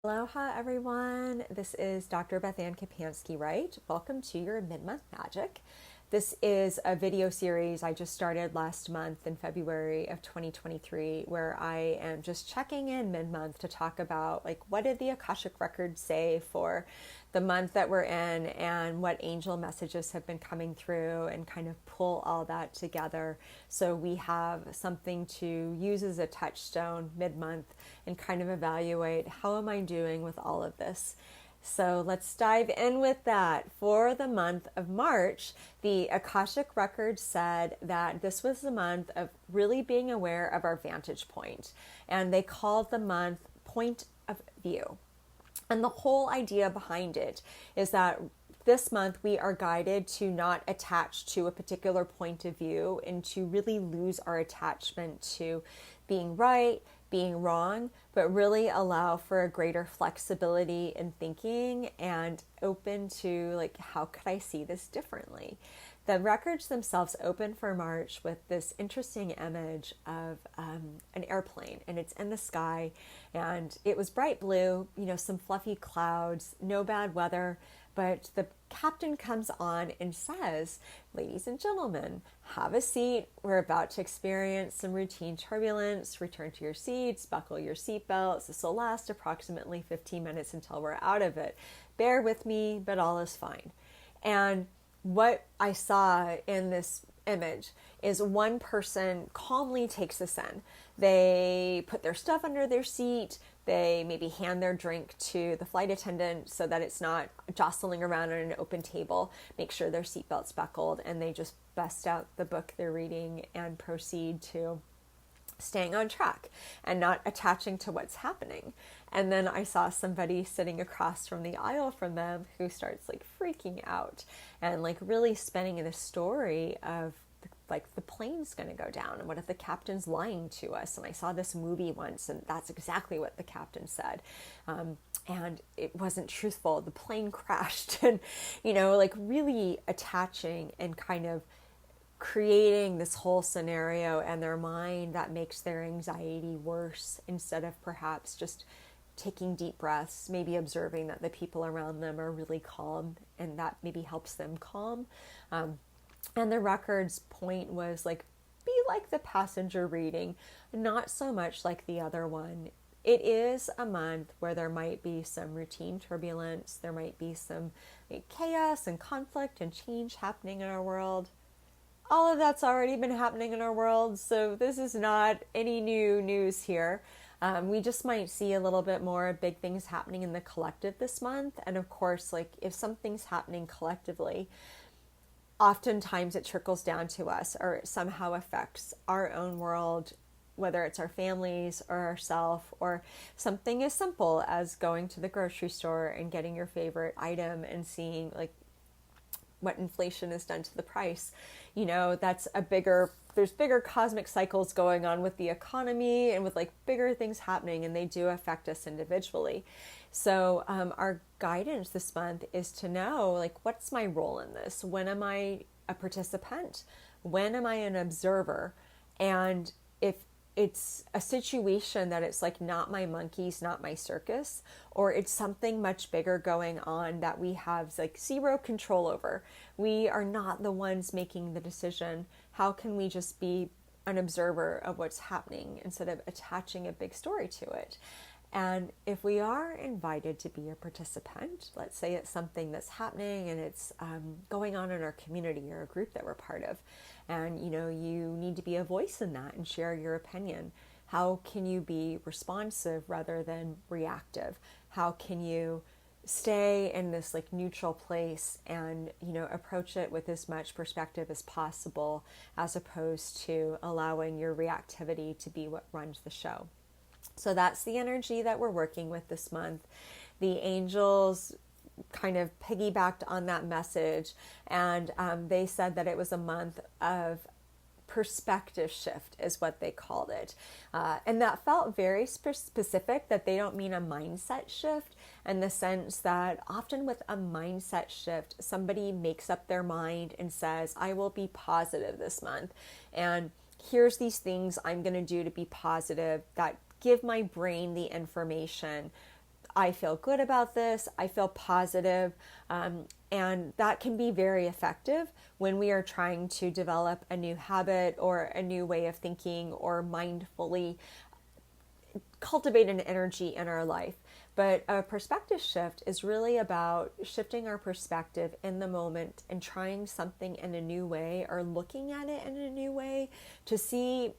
Aloha everyone, this is Dr. BethAnne K.W. Wright. Welcome to your mid-month magic. This is a video series I just started last month in February of 2023 where I am just checking in mid-month to talk about what did the Akashic Records say for the month that we're in and what angel messages have been coming through and kind of pull all that together so we have something to use as a touchstone mid-month and kind of evaluate how am I doing with all of this. So let's dive in with that. For the month of March, the Akashic Records said that this was the month of really being aware of our vantage point, and they called the month Point of View. And the whole idea behind it is that this month we are guided to not attach to a particular point of view and to really lose our attachment to being right, being wrong, but really allow for a greater flexibility in thinking and open to how could I see this differently? The records themselves open for March with this interesting image of an airplane, and it's in the sky, and it was bright blue, some fluffy clouds, no bad weather, but the captain comes on and says, ladies and gentlemen, have a seat. We're about to experience some routine turbulence. Return to your seats, buckle your seatbelts. This will last approximately 15 minutes until we're out of it. Bear with me, but all is fine. And what I saw in this image is one person calmly takes this in. They put their stuff under their seat. They maybe hand their drink to the flight attendant so that it's not jostling around on an open table. Make sure their seatbelt's buckled, and they just bust out the book they're reading and proceed to staying on track and not attaching to what's happening. And then I saw somebody sitting across from the aisle from them who starts freaking out and really spinning in a story of the plane's going to go down, and what if the captain's lying to us? And I saw this movie once, and that's exactly what the captain said, and it wasn't truthful. The plane crashed, and really attaching and kind of creating this whole scenario in their mind that makes their anxiety worse, instead of perhaps just taking deep breaths, maybe observing that the people around them are really calm, and that maybe helps them calm. And the record's point was be like the passenger reading, not so much like the other one. It is a month where there might be some routine turbulence. There might be some chaos and conflict and change happening in our world. All of that's already been happening in our world, so this is not any new news here. We just might see a little bit more big things happening in the collective this month. And of course, if something's happening collectively, oftentimes it trickles down to us, or it somehow affects our own world, whether it's our families or ourselves, or something as simple as going to the grocery store and getting your favorite item and seeing what inflation has done to the price. That's there's bigger cosmic cycles going on with the economy and with bigger things happening, and they do affect us individually. So our guidance this month is to know what's my role in this? When am I a participant? When am I an observer? And if it's a situation that it's not my monkeys, not my circus, or it's something much bigger going on that we have zero control over. We are not the ones making the decision. How can we just be an observer of what's happening instead of attaching a big story to it? And if we are invited to be a participant, let's say it's something that's happening and it's going on in our community or a group that we're part of, and you need to be a voice in that and share your opinion. How can you be responsive rather than reactive? How can you stay in this neutral place and approach it with as much perspective as possible, as opposed to allowing your reactivity to be what runs the show? So that's the energy that we're working with this month. The angels kind of piggybacked on that message, and they said that it was a month of perspective shift is what they called it. And that felt very specific, that they don't mean a mindset shift in the sense that often with a mindset shift, somebody makes up their mind and says, I will be positive this month. And here's these things I'm going to do to be positive that give my brain the information I feel good about this, I feel positive, and that can be very effective when we are trying to develop a new habit or a new way of thinking or mindfully cultivate an energy in our life. But a perspective shift is really about shifting our perspective in the moment and trying something in a new way or looking at it in a new way to see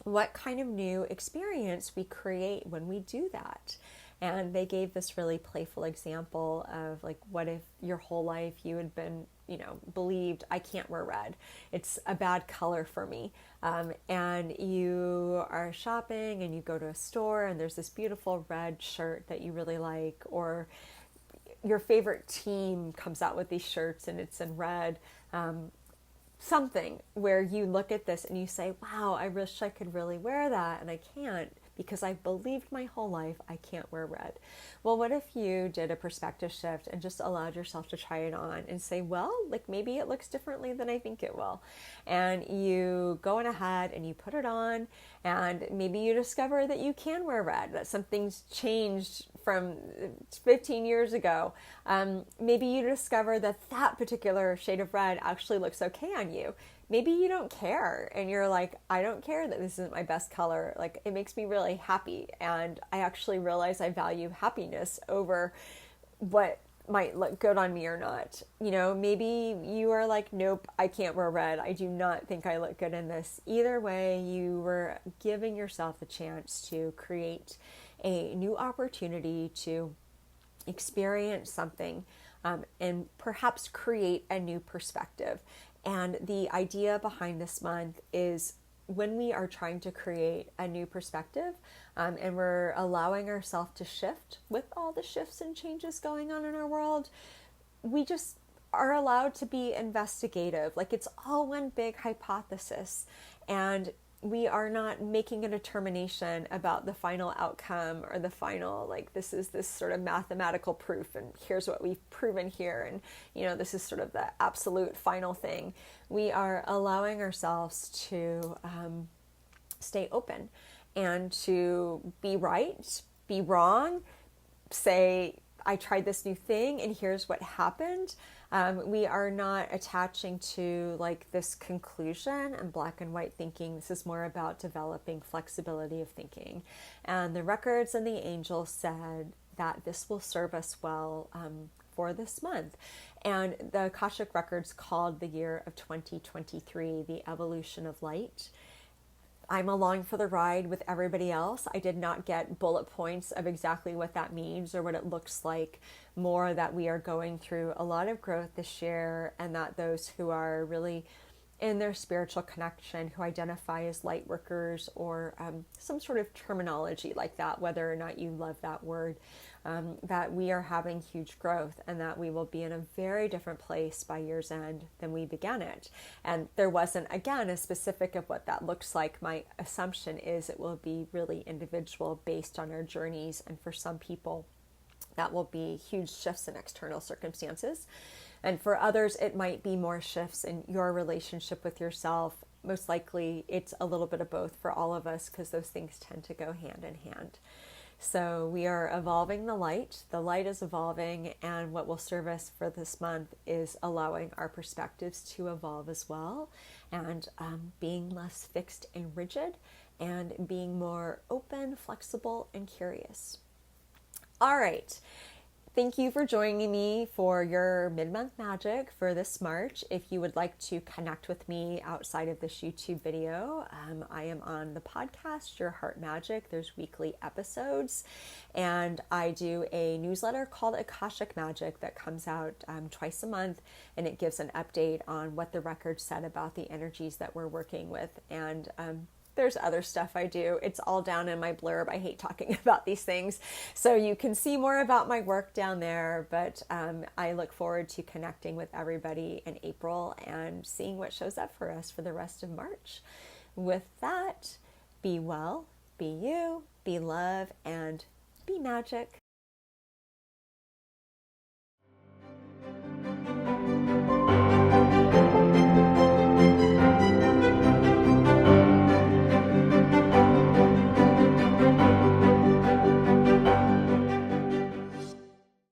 what kind of new experience we create when we do that. And they gave this really playful example of like, what if your whole life you had been, believed I can't wear red. It's a bad color for me. And you are shopping and you go to a store and there's this beautiful red shirt that you really like, or your favorite team comes out with these shirts and it's in red. Something where you look at this and you say, wow, I wish I could really wear that and I can't because I believed my whole life I can't wear red. Well, what if you did a perspective shift and just allowed yourself to try it on and say, well, like maybe it looks differently than I think it will. And you go on ahead and you put it on and maybe you discover that you can wear red, that something's changed from 15 years ago. Maybe you discover that that particular shade of red actually looks okay on you. Maybe you don't care and you're like, I don't care that this isn't my best color. Like, it makes me really happy. And I actually realize I value happiness over what might look good on me or not. Maybe you are like, nope, I can't wear red. I do not think I look good in this. Either way, you were giving yourself the chance to create a new opportunity to experience something, and perhaps create a new perspective. And the idea behind this month is when we are trying to create a new perspective, and we're allowing ourselves to shift with all the shifts and changes going on in our world, we just are allowed to be investigative. Like, it's all one big hypothesis. And we are not making a determination about the final outcome or the final, like, this is this sort of mathematical proof and here's what we've proven here. And, this is sort of the absolute final thing. We are allowing ourselves to stay open and to be right, be wrong, say, I tried this new thing and here's what happened. We are not attaching to like this conclusion and black and white thinking. This is more about developing flexibility of thinking. And the records and the angel said that this will serve us well for this month. And the Akashic Records called the year of 2023 the evolution of light. I'm along for the ride with everybody else. I did not get bullet points of exactly what that means or what it looks like. More that we are going through a lot of growth this year, and that those who are really in their spiritual connection, who identify as light workers or some sort of terminology like that, whether or not you love that word, that we are having huge growth and that we will be in a very different place by year's end than we began it. And there wasn't, again, a specific of what that looks like. My assumption is it will be really individual based on our journeys. And for some people, that will be huge shifts in external circumstances. And for others, it might be more shifts in your relationship with yourself. Most likely, it's a little bit of both for all of us because those things tend to go hand in hand. So we are evolving the light. The light is evolving, and what will serve us for this month is allowing our perspectives to evolve as well, and being less fixed and rigid, and being more open, flexible, and curious. All right. Thank you for joining me for your mid-month magic for this March. If you would like to connect with me outside of this YouTube video, I am on the podcast, Your Heart Magic. There's weekly episodes, and I do a newsletter called Akashic Magic that comes out twice a month, and it gives an update on what the record said about the energies that we're working with. And there's other stuff I do. It's all down in my blurb. I hate talking about these things. So you can see more about my work down there, but I look forward to connecting with everybody in April and seeing what shows up for us for the rest of March. With that, be well, be you, be love, and be magic.